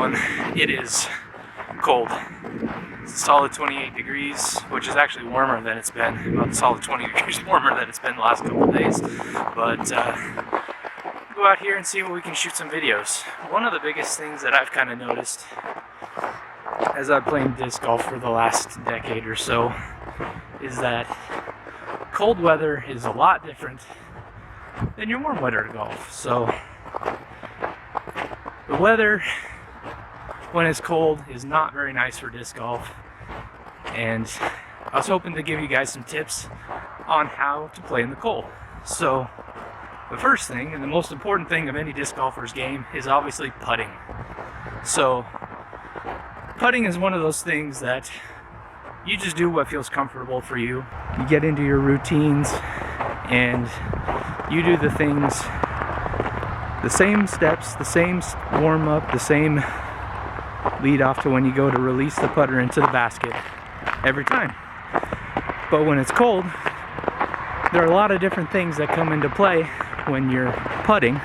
one, it is cold. It's a solid 28 degrees, which is actually warmer than it's been, about a solid 20 degrees warmer than it's been the last couple of days. But go out here and see what we can shoot some videos. One of the biggest things that I've kind of noticed as I've played disc golf for the last decade or so is that cold weather is a lot different than your warm weather golf. So the weather when it's cold is not very nice for disc golf, and I was hoping to give you guys some tips on how to play in the cold. So the first thing and the most important thing of any disc golfer's game is obviously putting. So putting is one of those things that you just do what feels comfortable for you. You get into your routines and you do the things, the same steps, the same warm up, the same lead off to when you go to release the putter into the basket every time. But when it's cold, there are a lot of different things that come into play when you're putting.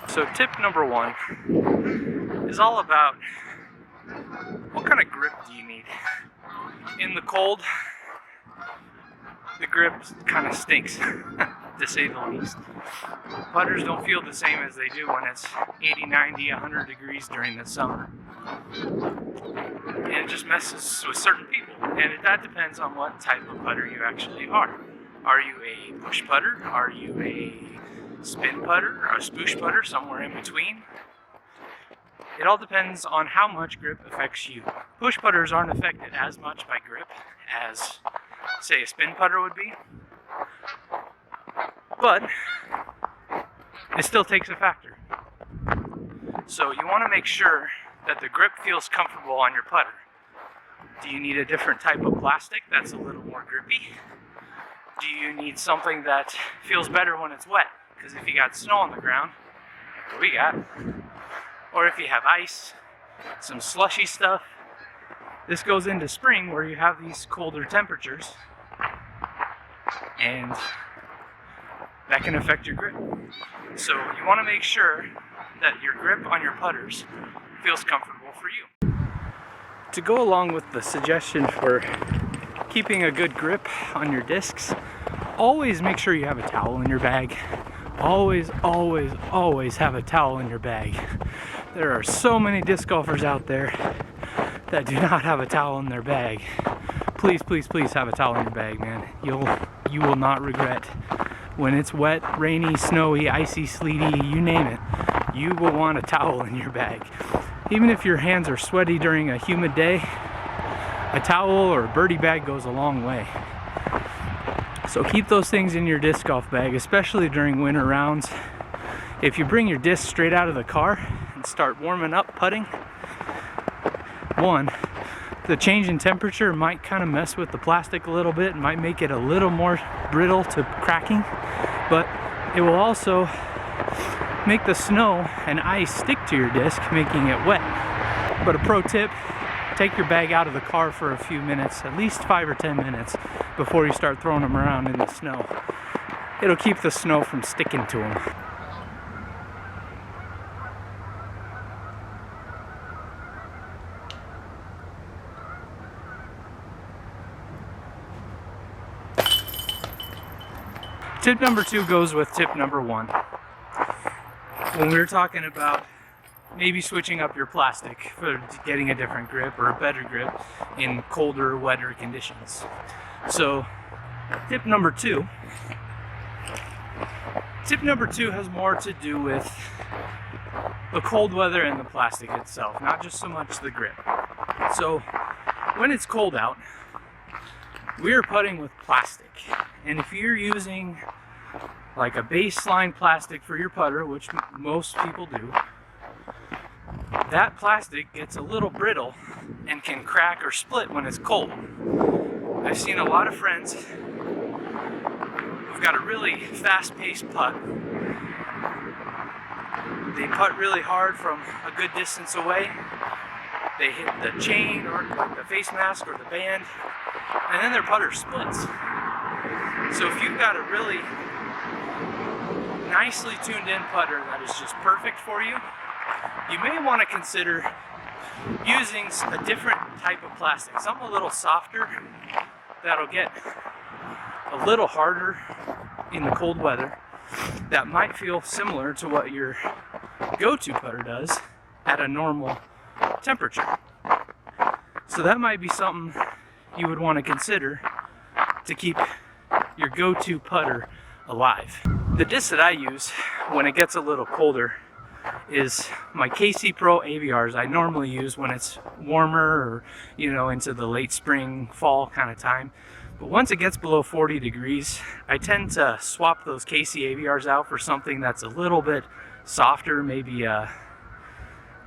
So tip number one is all about what kind of grip do you need. In the cold, the grip kind of stinks, to say the least. Putters don't feel the same as they do when it's 80, 90, 100 degrees during the summer. And it just messes with certain people. And that depends on what type of putter you actually are. Are you a push putter? Are you a spin putter? Or a spoosh putter? Somewhere in between? It all depends on how much grip affects you. Push putters aren't affected as much by grip as, say, a spin putter would be. But it still takes a factor. So you want to make sure that the grip feels comfortable on your putter. Do you need a different type of plastic that's a little more grippy? Do you need something that feels better when it's wet? Because if you got snow on the ground, like we got, or if you have ice, some slushy stuff, this goes into spring where you have these colder temperatures, and that can affect your grip. So you want to make sure that your grip on your putters feels comfortable for you. To go along with the suggestion for keeping a good grip on your discs, always make sure you have a towel in your bag. Always, always, always have a towel in your bag. There are so many disc golfers out there that do not have a towel in their bag. Please, please, please have a towel in your bag, man. You will not regret. When it's wet, rainy, snowy, icy, sleety, you name it, you will want a towel in your bag. Even if your hands are sweaty during a humid day, a towel or a birdie bag goes a long way. So keep those things in your disc golf bag, especially during winter rounds. If you bring your disc straight out of the car and start warming up putting, one, the change in temperature might kind of mess with the plastic a little bit, might make it a little more brittle to cracking, but it will also make the snow and ice stick to your disc, making it wet. But a pro tip, take your bag out of the car for a few minutes, at least 5 or 10 minutes, before you start throwing them around in the snow. It'll keep the snow from sticking to them. Tip number 2 goes with tip number 1. When we were talking about maybe switching up your plastic for getting a different grip or a better grip in colder, wetter conditions. So tip number 2 has more to do with the cold weather and the plastic itself, not just so much the grip. So when it's cold out, we're putting with plastic, and if you're using like a baseline plastic for your putter, which most people do, that plastic gets a little brittle and can crack or split when it's cold. I've seen a lot of friends who've got a really fast-paced putt. They putt really hard from a good distance away. They hit the chain or like the face mask or the band, and then their putter splits. So if you've got a really nicely tuned in putter that is just perfect for you, you may want to consider using a different type of plastic, something a little softer that'll get a little harder in the cold weather, that might feel similar to what your go-to putter does at a normal temperature. So that might be something you would want to consider to keep your go-to putter alive. The disc that I use when it gets a little colder is my KC Pro AVRs. I normally use when it's warmer or into the late spring, fall kind of time. But once it gets below 40 degrees, I tend to swap those KC AVRs out for something that's a little bit softer, maybe a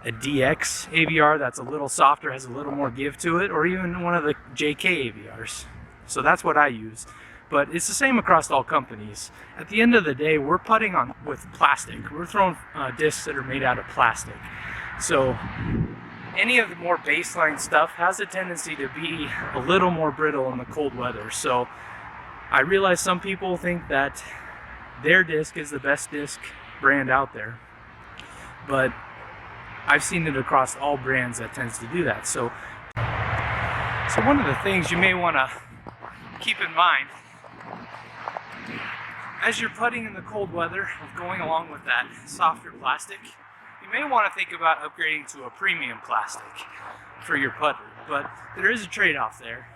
DX AVR that's a little softer, has a little more give to it, or even one of the JK AVRs. So that's what I use. But it's the same across all companies. At the end of the day, we're putting on with plastic. We're throwing discs that are made out of plastic. So any of the more baseline stuff has a tendency to be a little more brittle in the cold weather. So I realize some people think that their disc is the best disc brand out there, but I've seen it across all brands that tends to do that. So one of the things you may want to keep in mind as you're putting in the cold weather of going along with that softer plastic, you may want to think about upgrading to a premium plastic for your putter, but there is a trade-off there.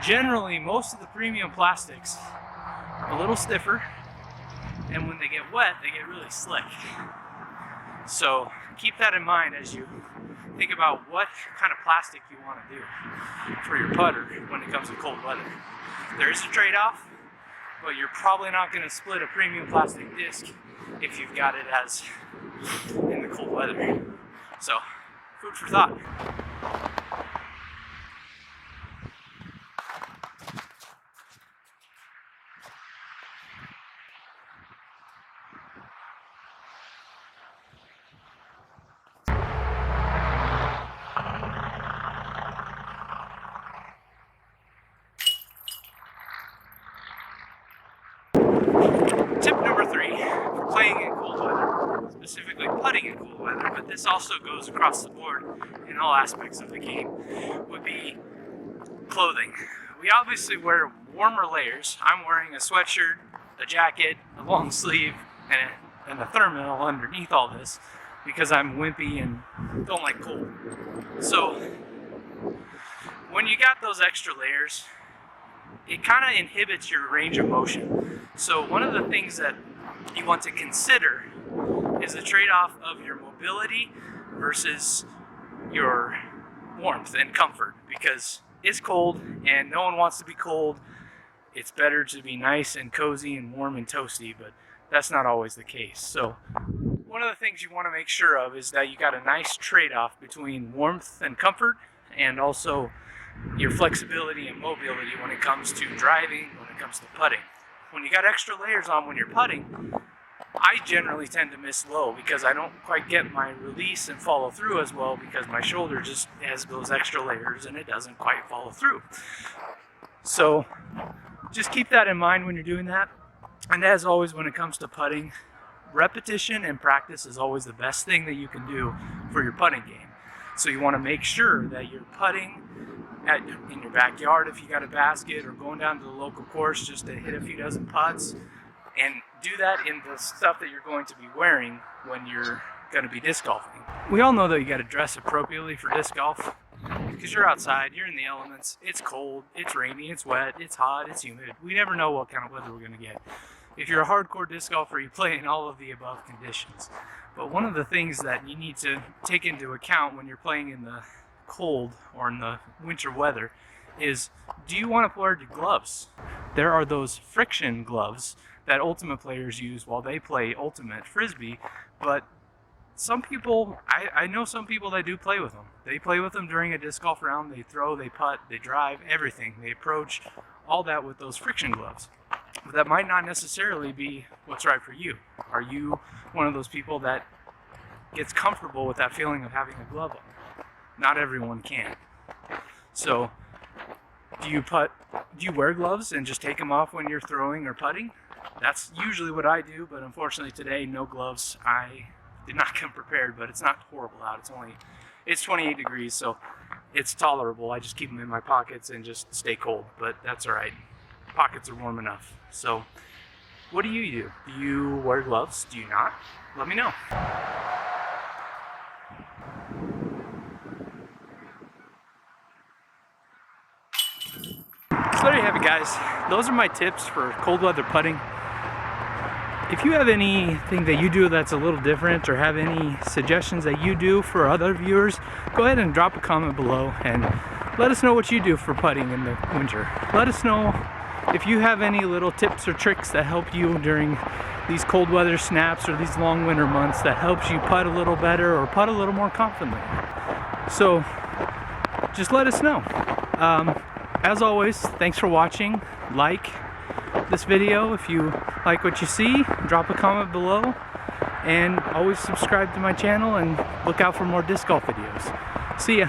Generally, most of the premium plastics are a little stiffer, and when they get wet, they get really slick. So keep that in mind as you think about what kind of plastic you want to do for your putter when it comes to cold weather. There is a trade-off, but you're probably not going to split a premium plastic disc if you've got it as in the cold weather. So, food for thought. Tip number 3 for playing in cold weather, specifically putting in cold weather, but this also goes across the board in all aspects of the game, would be clothing. We obviously wear warmer layers. I'm wearing a sweatshirt, a jacket, a long sleeve, and a thermal underneath all this because I'm wimpy and don't like cold. So when you got those extra layers, it kind of inhibits your range of motion. So one of the things that you want to consider is the trade-off of your mobility versus your warmth and comfort, because it's cold and no one wants to be cold. It's better to be nice and cozy and warm and toasty, but that's not always the case. So one of the things you want to make sure of is that you got a nice trade-off between warmth and comfort, and also your flexibility and mobility when it comes to driving, when it comes to putting. When you got extra layers on when you're putting, I generally tend to miss low because I don't quite get my release and follow through as well because my shoulder just has those extra layers and it doesn't quite follow through. So just keep that in mind when you're doing that. And as always, when it comes to putting, repetition and practice is always the best thing that you can do for your putting game. So you want to make sure that you're putting in your backyard if you got a basket, or going down to the local course just to hit a few dozen putts, and do that in the stuff that you're going to be wearing when you're going to be disc golfing. We all know that you got to dress appropriately for disc golf because you're outside, you're in the elements, it's cold, it's rainy, it's wet, it's hot, it's humid. We never know what kind of weather we're going to get. If you're a hardcore disc golfer, you play in all of the above conditions. But one of the things that you need to take into account when you're playing in the cold or in the winter weather is, do you want to wear gloves? There are those friction gloves that Ultimate players use while they play Ultimate Frisbee, but some people, I know some people that do play with them. They play with them during a disc golf round. They throw, they putt, they drive, everything. They approach, all that with those friction gloves. But that might not necessarily be what's right for you. Are you one of those people that gets comfortable with that feeling of having a glove on? Not everyone can. So, do you wear gloves and just take them off when you're throwing or putting? That's usually what I do, but unfortunately today, no gloves. I did not come prepared, but it's not horrible out. It's 28 degrees, so it's tolerable. I just keep them in my pockets and just stay cold, but that's all right. Pockets are warm enough. So what do you do? Do you wear gloves? Do you not? Let me know. So there you have it, guys. Those are my tips for cold weather putting. If you have anything that you do that's a little different, or have any suggestions that you do for other viewers, go ahead and drop a comment below and let us know what you do for putting in the winter. Let us know if you have any little tips or tricks that help you during these cold weather snaps or these long winter months that helps you putt a little better or putt a little more confidently. So just let us know. As always, thanks for watching. Like this video if you like what you see. Drop a comment below. And always subscribe to my channel and look out for more disc golf videos. See ya.